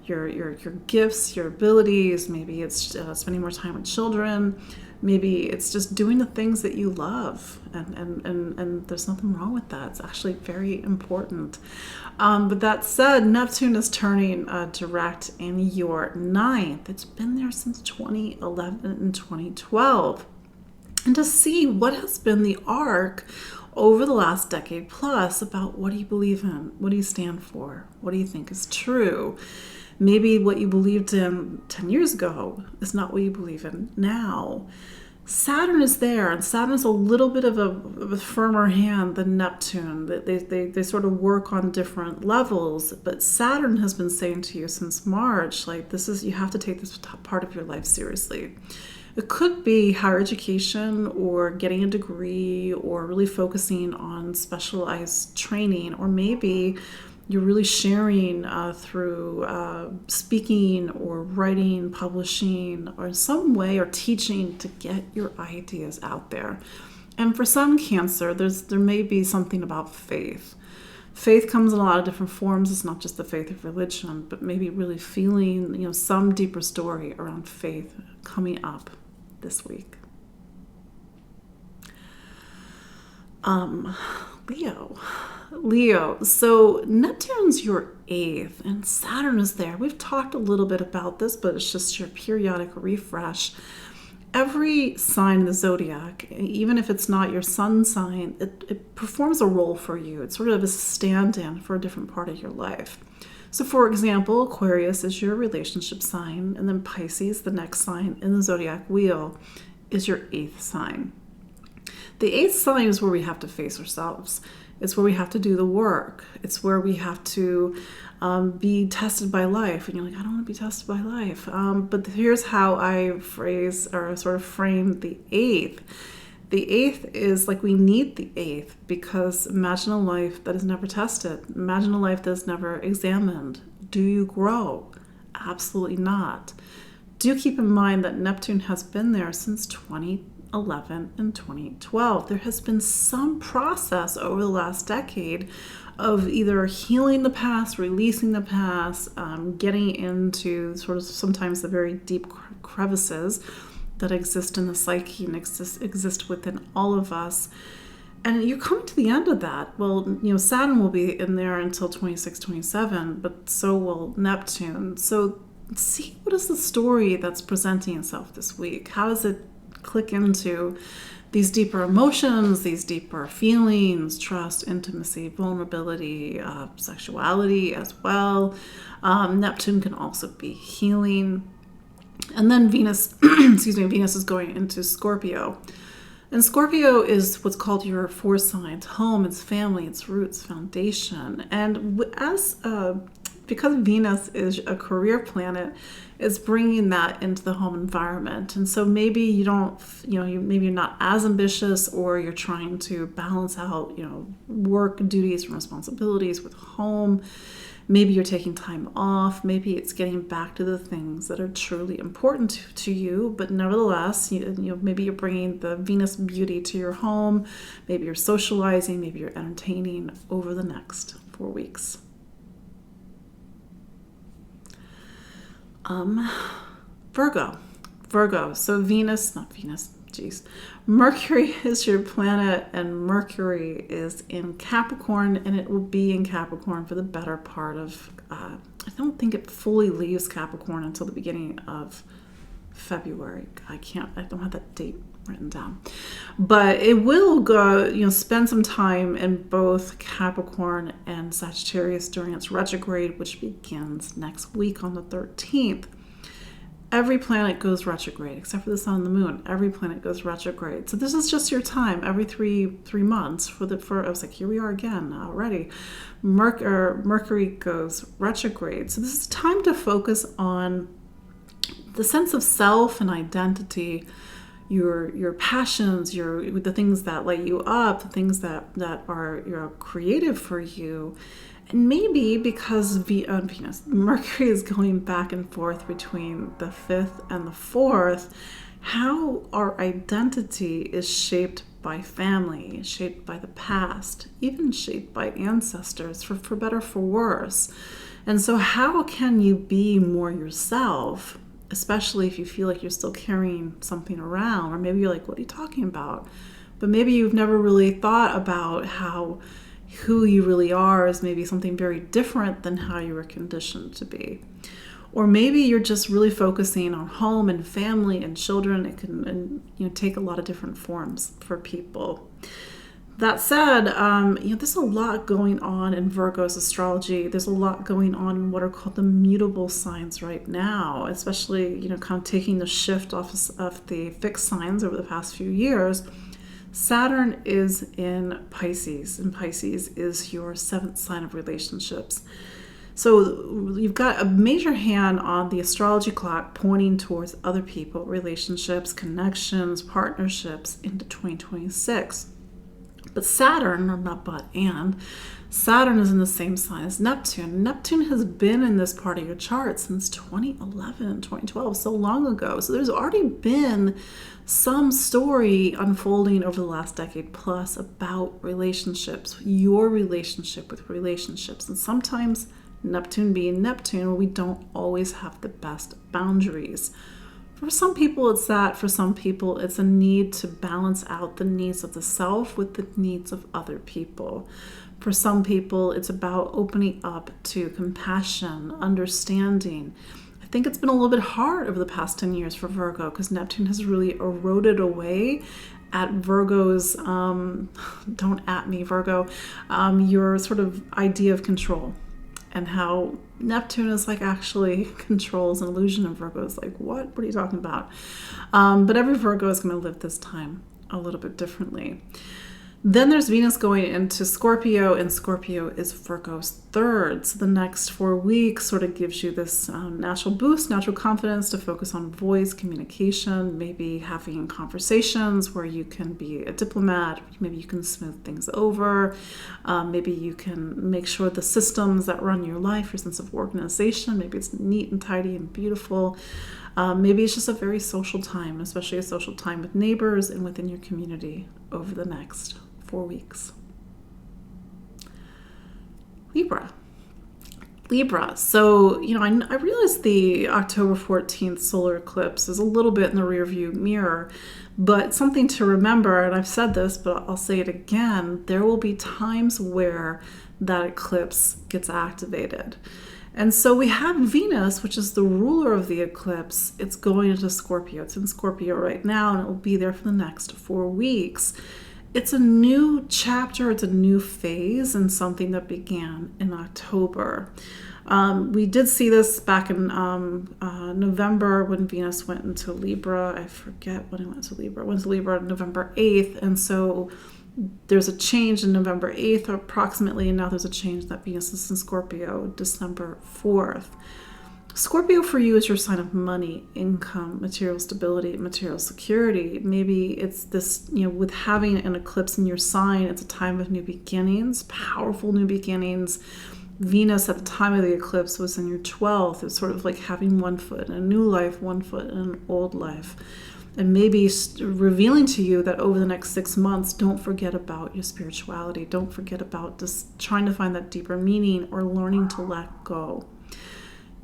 your gifts, your abilities. Maybe it's spending more time with children. Maybe it's just doing the things that you love, and there's nothing wrong with that. It's actually very important. But that said, Neptune is turning direct in your ninth. It's been there since 2011 and 2012. And to see what has been the arc over the last decade plus about what do you believe in, what do you stand for, what do you think is true. Maybe what you believed in 10 years ago is not what you believe in now. Saturn is there, and Saturn is a little bit of a firmer hand than Neptune. They sort of work on different levels, but Saturn has been saying to you since March, like, you have to take this part of your life seriously. It could be higher education or getting a degree or really focusing on specialized training, or maybe you're really sharing through speaking or writing, publishing, or some way, or teaching to get your ideas out there. And for some Cancer, there may be something about faith. Faith comes in a lot of different forms. It's not just the faith of religion, but maybe really feeling, some deeper story around faith coming up this week. Leo. So Neptune's your 8th and Saturn is there. We've talked a little bit about this, but it's just your periodic refresh. Every sign in the zodiac, even if it's not your sun sign, it performs a role for you. It's sort of a stand-in for a different part of your life. So for example, Aquarius is your relationship sign, and then Pisces, the next sign in the zodiac wheel, is your 8th sign. The 8th sign is where we have to face ourselves. It's where we have to do the work. It's where we have to be tested by life. And you're like, I don't want to be tested by life. But here's how I phrase or sort of frame the 8th. The 8th is like, we need the 8th because imagine a life that is never tested. Imagine a life that is never examined. Do you grow? Absolutely not. Do keep in mind that Neptune has been there since 2011 and 2012. There has been some process over the last decade of either healing the past, releasing the past, getting into sort of sometimes the very deep crevices that exist in the psyche and exist within all of us. And you're coming to the end of that. Well, Saturn will be in there until 26, 27, but so will Neptune. So see, what is the story that's presenting itself this week? How does it click into these deeper emotions, these deeper feelings, trust, intimacy, vulnerability, sexuality as well. Neptune can also be healing. And then Venus, Venus is going into Scorpio. And Scorpio is what's called your 4 signs: home, its family, its roots, foundation. And because Venus is a career planet, it's bringing that into the home environment. And so maybe you don't, maybe you're not as ambitious, or you're trying to balance out, work duties and responsibilities with home. Maybe you're taking time off. Maybe it's getting back to the things that are truly important to you. But nevertheless, maybe you're bringing the Venus beauty to your home. Maybe you're socializing. Maybe you're entertaining over the next 4 weeks. Virgo. So Mercury is your planet, and Mercury is in Capricorn, and it will be in Capricorn for the better part of, I don't think it fully leaves Capricorn until the beginning of February. I don't have that date written down. But it will go, spend some time in both Capricorn and Sagittarius during its retrograde, which begins next week on the 13th. every planet goes retrograde, except for the sun and the moon. Every planet goes retrograde. So this is just your time every three months I was like, here we are again already. Mercury goes retrograde. So this is time to focus on the sense of self and identity, your passions, the things that light you up, the things that are creative for you. And maybe because Mercury is going back and forth between the 5th and the 4th, how our identity is shaped by family, shaped by the past, even shaped by ancestors, for better, for worse. And so how can you be more yourself, especially if you feel like you're still carrying something around, or maybe you're like, what are you talking about? But maybe you've never really thought about how who you really are is maybe something very different than how you were conditioned to be. Or maybe you're just really focusing on home and family and children. It can take a lot of different forms for people. That said, there's a lot going on in Virgo's astrology. There's a lot going on in what are called the mutable signs right now, especially, kind of taking the shift off of the fixed signs over the past few years. Saturn is in Pisces, and Pisces is your 7th sign of relationships. So you've got a major hand on the astrology clock pointing towards other people, relationships, connections, partnerships into 2026. But Saturn, or not but, and Saturn is in the same sign as Neptune. Neptune has been in this part of your chart since 2011, 2012, so long ago. So there's already been some story unfolding over the last decade plus about relationships, your relationship with relationships. And sometimes Neptune being Neptune, we don't always have the best boundaries. For some people, it's that. For some people, it's a need to balance out the needs of the self with the needs of other people. For some people, it's about opening up to compassion, understanding. I think it's been a little bit hard over the past 10 years for Virgo because Neptune has really eroded away at Virgo's, don't at me, Virgo, your sort of idea of control. And how Neptune is like actually controls an illusion, and Virgo is like, what? What are you talking about? But every Virgo is going to live this time a little bit differently. Then there's Venus going into Scorpio, and Scorpio is Virgo's 3rd. So the next 4 weeks sort of gives you this natural boost, natural confidence to focus on voice, communication, maybe having conversations where you can be a diplomat, maybe you can smooth things over, maybe you can make sure the systems that run your life, your sense of organization, maybe it's neat and tidy and beautiful. Maybe it's just a very social time, especially a social time with neighbors and within your community over the next 4 weeks. Libra. So, I realize the October 14th solar eclipse is a little bit in the rearview mirror, but something to remember, and I've said this, but I'll say it again, there will be times where that eclipse gets activated. And so we have Venus, which is the ruler of the eclipse. It's going into Scorpio. It's in Scorpio right now, and it will be there for the next 4 weeks. It's a new chapter, it's a new phase, and something that began in October. We did see this back in November when Venus went into Libra. I forget when it went to Libra. It went to Libra on November 8th, and so there's a change in November 8th approximately, and now there's a change that Venus is in Scorpio December 4th. Scorpio for you is your sign of money, income, material stability, material security. Maybe it's this, with having an eclipse in your sign, it's a time of new beginnings, powerful new beginnings. Venus at the time of the eclipse was in your 12th. It's sort of like having one foot in a new life, one foot in an old life. And maybe revealing to you that over the next 6 months, don't forget about your spirituality. Don't forget about just trying to find that deeper meaning or learning to let go.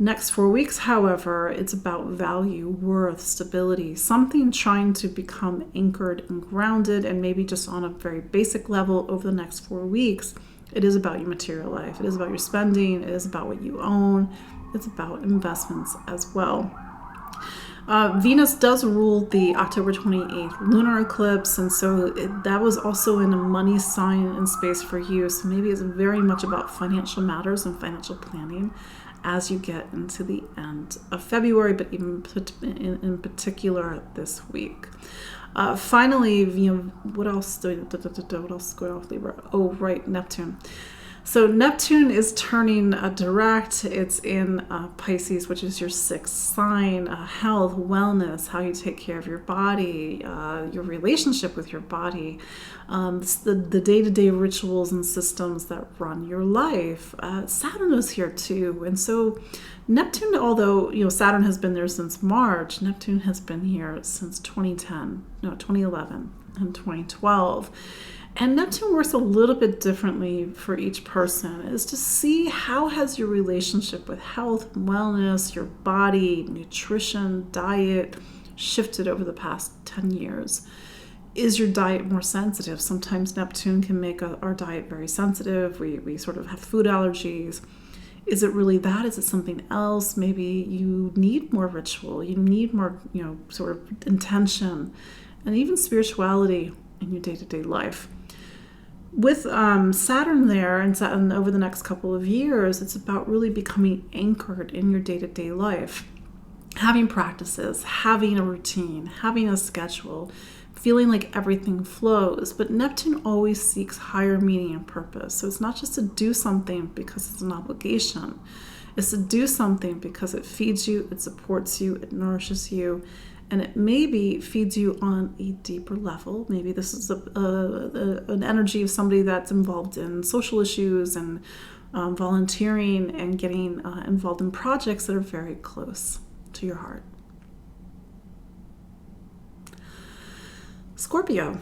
Next 4 weeks, however, it's about value, worth, stability, something trying to become anchored and grounded, and maybe just on a very basic level over the next 4 weeks. It is about your material life. It is about your spending. It is about what you own. It's about investments as well. Venus does rule the October 28th lunar eclipse, and so that was also in a money sign and space for you. So maybe it's very much about financial matters and financial planning as you get into the end of February, but even in particular this week. Finally, what else? What else is going on with Libra? Oh, right, Neptune. So Neptune is turning direct. It's in Pisces, which is your sixth sign. Health, wellness, how you take care of your body, your relationship with your body, the day-to-day rituals and systems that run your life. Saturn is here too. And so Neptune, although Saturn has been there since March, Neptune has been here since 2011 and 2012. And Neptune works a little bit differently for each person, is to see how has your relationship with health, wellness, your body, nutrition, diet shifted over the past 10 years. Is your diet more sensitive? Sometimes Neptune can make our diet very sensitive. We sort of have food allergies. Is it really that? Is it something else? Maybe you need more ritual. You need more, sort of intention and even spirituality in your day-to-day life. With Saturn there and Saturn over the next couple of years, it's about really becoming anchored in your day-to-day life. Having practices, having a routine, having a schedule, feeling like everything flows. But Neptune always seeks higher meaning and purpose. So it's not just to do something because it's an obligation. It's to do something because it feeds you, it supports you, it nourishes you, and it maybe feeds you on a deeper level. Maybe this is an energy of somebody that's involved in social issues and volunteering and getting involved in projects that are very close to your heart. Scorpio.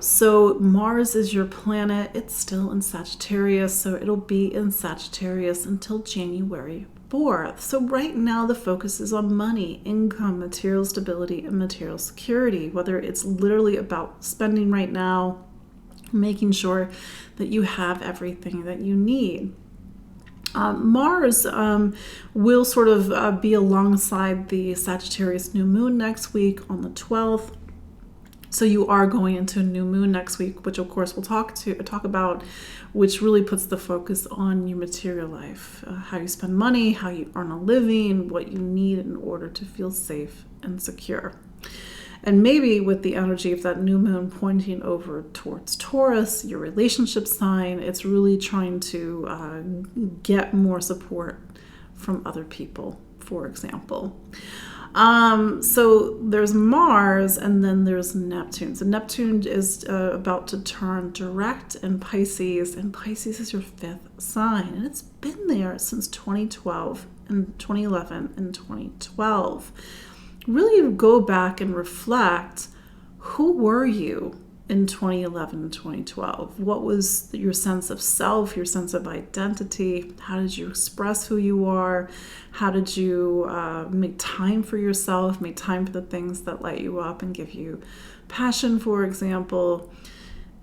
So Mars is your planet. It's still in Sagittarius, so it'll be in Sagittarius until January 4th. So right now the focus is on money, income, material stability, and material security, whether it's literally about spending right now, making sure that you have everything that you need. Mars will sort of be alongside the Sagittarius new moon next week on the 12th. So you are going into a new moon next week, which of course we'll talk about, which really puts the focus on your material life, how you spend money, how you earn a living, what you need in order to feel safe and secure. And maybe with the energy of that new moon pointing over towards Taurus, your relationship sign, it's really trying to get more support from other people, for example. So there's Mars and then there's Neptune. So Neptune is about to turn direct in Pisces, and Pisces is your fifth sign, and it's been there since 2012 and 2011 and 2012. Really go back and reflect, who were you in 2011 and 2012? What was your sense of self, your sense of identity? How did you express who you are? How did you make time for yourself, make time for the things that light you up and give you passion, for example?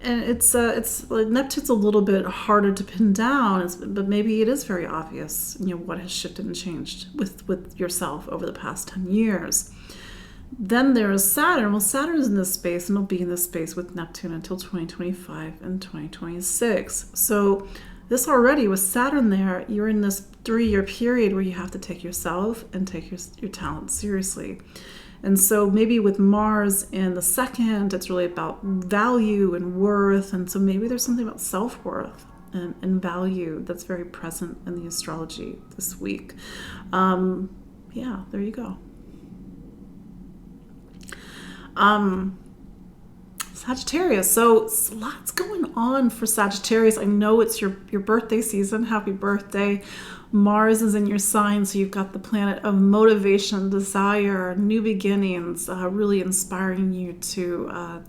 And it's Neptune's a little bit harder to pin down, but maybe it is very obvious, what has shifted and changed with yourself over the past 10 years. Then there is Saturn. Well, Saturn is in this space, and it'll be in this space with Neptune until 2025 and 2026. So this already, with Saturn there, you're in this 3-year period where you have to take yourself and take your talent seriously. And so maybe with Mars in the second, it's really about value and worth. And so maybe there's something about self-worth and value that's very present in the astrology this week. Yeah, there you go. Sagittarius. So lots going on for Sagittarius. I know it's your birthday season. Happy birthday. Mars is in your sign, so you've got the planet of motivation, desire, new beginnings, really inspiring you to,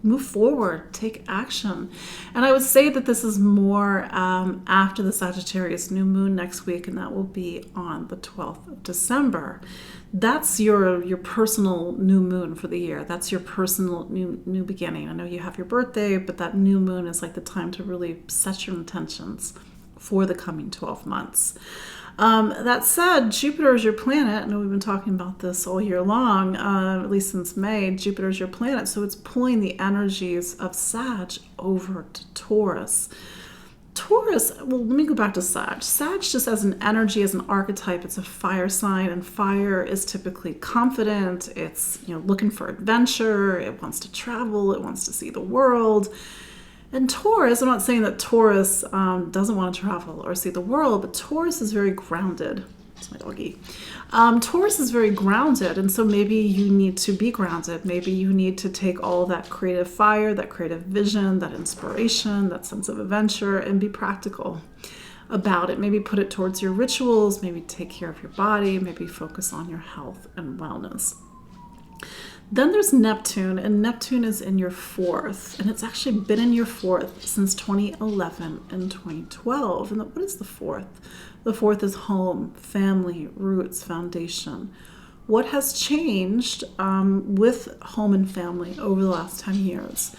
move forward, take action. And I would say that this is more after the Sagittarius new moon next week, and that will be on the 12th of December. That's your personal new moon for the year. That's your personal new beginning. I know you have your birthday, but that new moon is like the time to really set your intentions for the coming 12 months. That said, Jupiter is your planet. I know we've been talking about this all year long, at least since May. Jupiter is your planet, so it's pulling the energies of Sag over to Taurus. Taurus, well, let me go back to Sag. Sag just as an energy, as an archetype, it's a fire sign, and fire is typically confident. It's, looking for adventure. It wants to travel. It wants to see the world. And Taurus, I'm not saying that Taurus doesn't want to travel or see the world, but Taurus is very grounded. It's my doggy. Taurus is very grounded, and so maybe you need to be grounded. Maybe you need to take all that creative fire, that creative vision, that inspiration, that sense of adventure, and be practical about it. Maybe put it towards your rituals, maybe take care of your body, maybe focus on your health and wellness. Then there's Neptune, and Neptune is in your fourth, and it's actually been in your fourth since 2011 and 2012. And what is the fourth? The fourth is home, family, roots, foundation. What has changed with home and family over the last 10 years?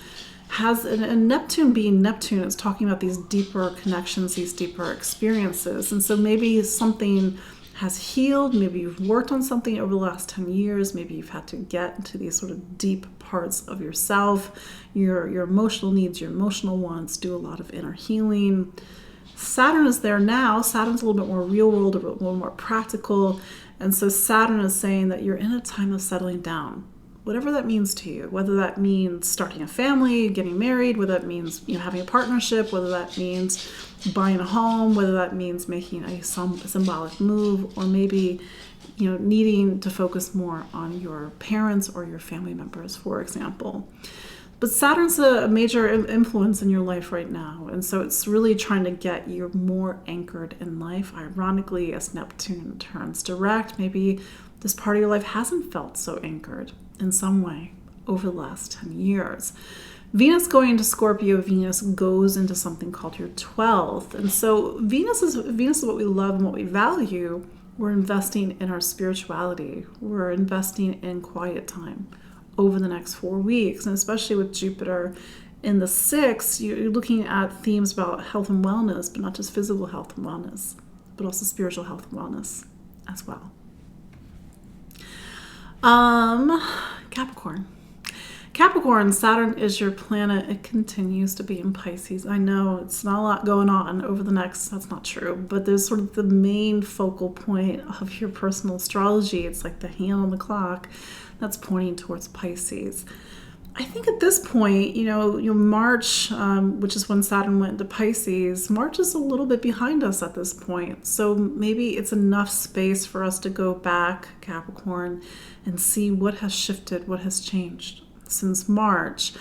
And Neptune being Neptune is talking about these deeper connections, these deeper experiences. And so maybe something has healed, maybe you've worked on something over the last 10 years, maybe you've had to get into these sort of deep parts of yourself, your emotional needs, your emotional wants, do a lot of inner healing. Saturn is there now. Saturn's a little bit more real world, a little more practical. And so Saturn is saying that you're in a time of settling down, whatever that means to you, whether that means starting a family, getting married, whether that means having a partnership, whether that means buying a home, whether that means making a symbolic move, or maybe needing to focus more on your parents or your family members, for example. But Saturn's a major influence in your life right now, and so it's really trying to get you more anchored in life. Ironically, as Neptune turns direct, maybe this part of your life hasn't felt so anchored in some way over the last 10 years. Venus going into Scorpio, Venus goes into something called your 12th. And so Venus is what we love and what we value. We're investing in our spirituality. We're investing in quiet time over the next 4 weeks. And especially with Jupiter in the 6th, you're looking at themes about health and wellness, but not just physical health and wellness, but also spiritual health and wellness as well. Capricorn, Saturn is your planet. It continues to be in Pisces. I know it's not a lot going on over the next, that's not true, but there's sort of the main focal point of your personal astrology. It's like the hand on the clock that's pointing towards Pisces. I think at this point, March, which is when Saturn went into Pisces, March is a little bit behind us at this point. So maybe it's enough space for us to go back, Capricorn, and see what has shifted, what has changed since March.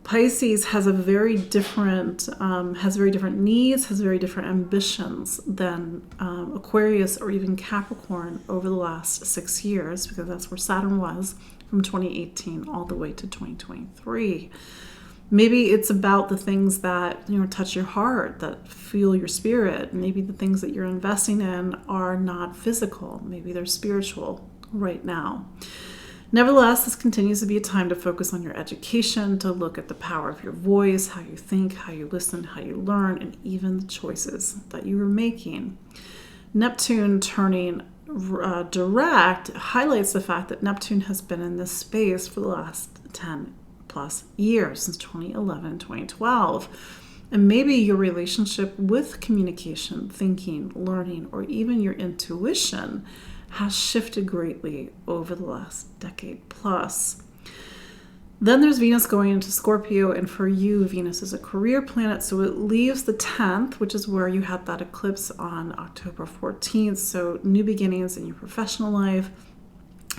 Pisces has very different needs, has very different ambitions than Aquarius or even Capricorn over the last 6 years, because that's where Saturn was from 2018 all the way to 2023. Maybe it's about the things that touch your heart, that fuel your spirit. Maybe the things that you're investing in are not physical. Maybe they're spiritual right now. Nevertheless, this continues to be a time to focus on your education, to look at the power of your voice, how you think, how you listen, how you learn, and even the choices that you are making. Neptune turning direct highlights the fact that Neptune has been in this space for the last 10 plus years, since 2011, 2012. And maybe your relationship with communication, thinking, learning, or even your intuition has shifted greatly over the last decade plus. Then there's Venus going into Scorpio, and for you, Venus is a career planet, so it leaves the 10th, which is where you had that eclipse on October 14th, so new beginnings in your professional life.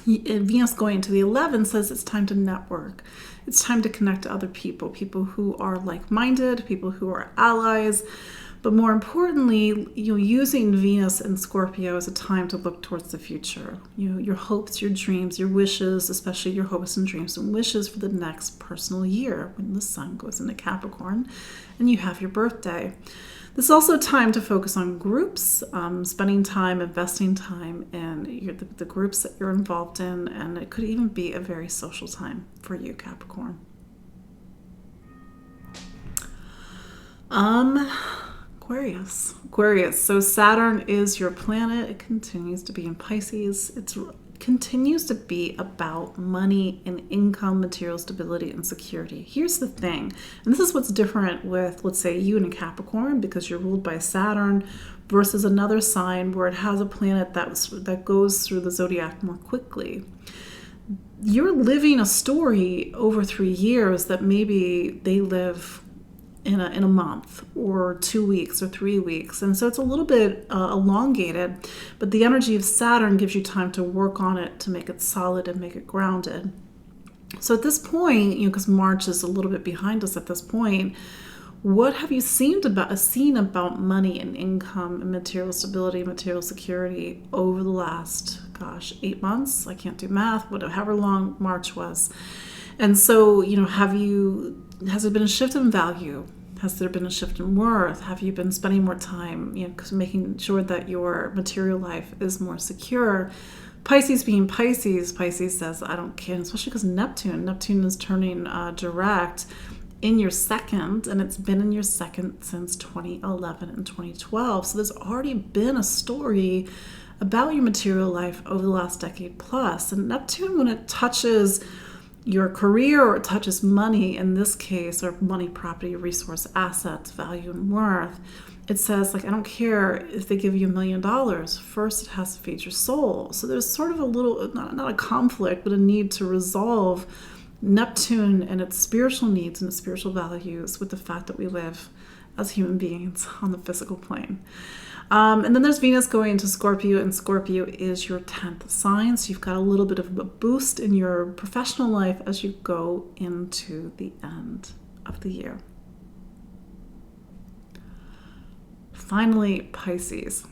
Venus going into the 11th says it's time to network. It's time to connect to other people who are like-minded, people who are allies. But more importantly, using Venus and Scorpio as a time to look towards the future. Your hopes, your dreams, your wishes, especially your hopes and dreams and wishes for the next personal year when the sun goes into Capricorn and you have your birthday. This is also a time to focus on groups, spending time, investing time in the groups that you're involved in, and it could even be a very social time for you, Capricorn. Aquarius. So Saturn is your planet. It continues to be in Pisces. It's continues to be about money and income, material stability, and security. Here's the thing, and this is what's different with, let's say, you and a Capricorn, because you're ruled by Saturn, versus another sign where it has a planet that goes through the zodiac more quickly. You're living a story over 3 years that maybe they live in a month or 2 weeks or 3 weeks. And so it's a little bit elongated, but the energy of Saturn gives you time to work on it, to make it solid and make it grounded. So at this point, because March is a little bit behind us at this point, what have you seen about money and income and material stability, material security over the last, 8 months? I can't do math, however long March was. And so, has there been a shift in value? Has there been a shift in worth? Have you been spending more time, making sure that your material life is more secure? Pisces being Pisces says, I don't care, especially because Neptune is turning direct in your second, and it's been in your second since 2011 and 2012. So there's already been a story about your material life over the last decade plus. And Neptune, when it touches your career or it touches money in this case, or money, property, resource, assets, value, and worth, it says, I don't care if they give you $1 million. First, it has to feed your soul. So there's sort of a little, not a conflict, but a need to resolve Neptune and its spiritual needs and its spiritual values with the fact that we live as human beings on the physical plane. And then there's Venus going into Scorpio, and Scorpio is your 10th sign. So you've got a little bit of a boost in your professional life as you go into the end of the year. Finally, Pisces.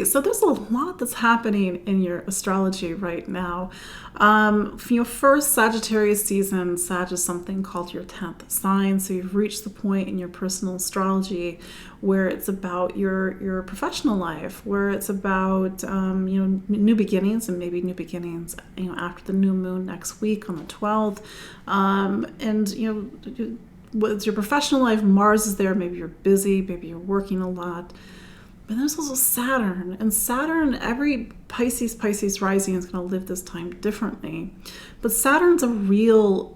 So there's a lot that's happening in your astrology right now. First, Sagittarius season. Sag is something called your 10th sign. So you've reached the point in your personal astrology where it's about your professional life, where it's about new beginnings, and maybe new beginnings after the new moon next week on the 12th. With your professional life, Mars is there. Maybe you're busy, maybe you're working a lot. But there's also Saturn. And Saturn, every Pisces rising is going to live this time differently. But Saturn's a real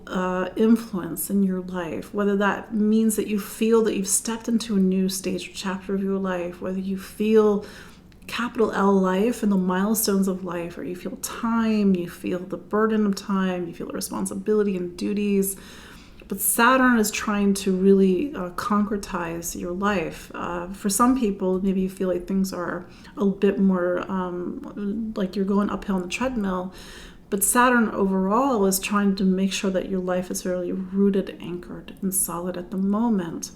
influence in your life, whether that means that you feel that you've stepped into a new stage or chapter of your life, whether you feel capital L life and the milestones of life, or you feel time, you feel the burden of time, you feel the responsibility and duties. But Saturn is trying to really concretize your life. For some people, maybe you feel like things are a bit more like you're going uphill on the treadmill. But Saturn overall is trying to make sure that your life is really rooted, anchored, and solid at the moment.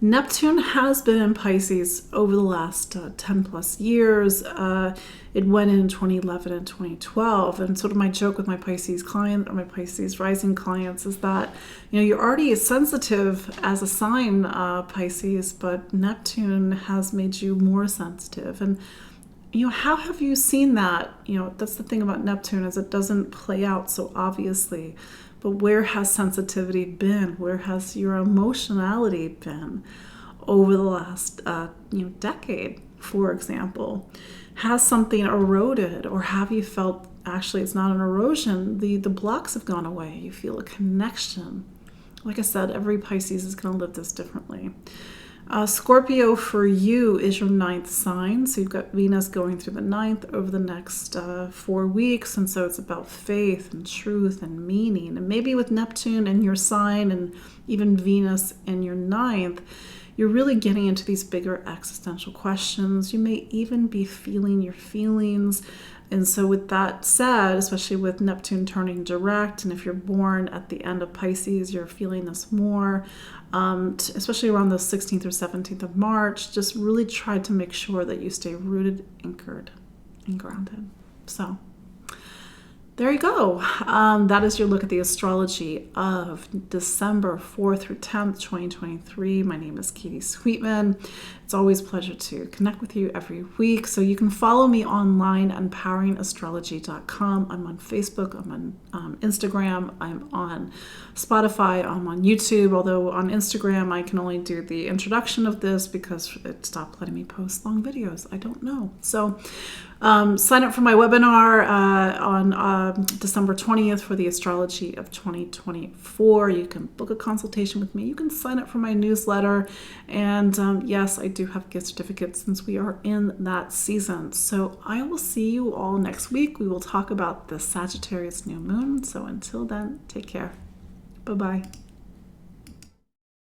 Neptune has been in Pisces over the last 10 plus years. It went in 2011 and 2012. And sort of my joke with my Pisces client or my Pisces rising clients is that, you're already sensitive as a sign, Pisces, but Neptune has made you more sensitive. And, how have you seen that? That's the thing about Neptune, is it doesn't play out so obviously. But where has sensitivity been? Where has your emotionality been over the last decade, for example? Has something eroded, or have you felt, actually it's not an erosion, the blocks have gone away, you feel a connection? Like I said, every Pisces is going to live this differently. Scorpio for you is your 9th sign. So you've got Venus going through the 9th over the next 4 weeks. And so it's about faith and truth and meaning. And maybe with Neptune in your sign and even Venus in your 9th, you're really getting into these bigger existential questions. You may even be feeling your feelings. And so with that said, especially with Neptune turning direct, and if you're born at the end of Pisces, you're feeling this more, especially around the 16th or 17th of March, just really try to make sure that you stay rooted, anchored, and grounded. So there you go. That is your look at the astrology of December 4th through 10th, 2023. My name is Katie Sweetman. It's always a pleasure to connect with you every week. So you can follow me online, empoweringastrology.com. I'm on Facebook, I'm on Instagram, I'm on Spotify, I'm on YouTube, although on Instagram I can only do the introduction of this because it stopped letting me post long videos. I don't know. So sign up for my webinar on December 20th for the astrology of 2024. You can book a consultation with me. You can sign up for my newsletter. And yes, I do have gift certificates since we are in that season. So I will see you all next week. We will talk about the Sagittarius new moon. So until then, take care. Bye-bye.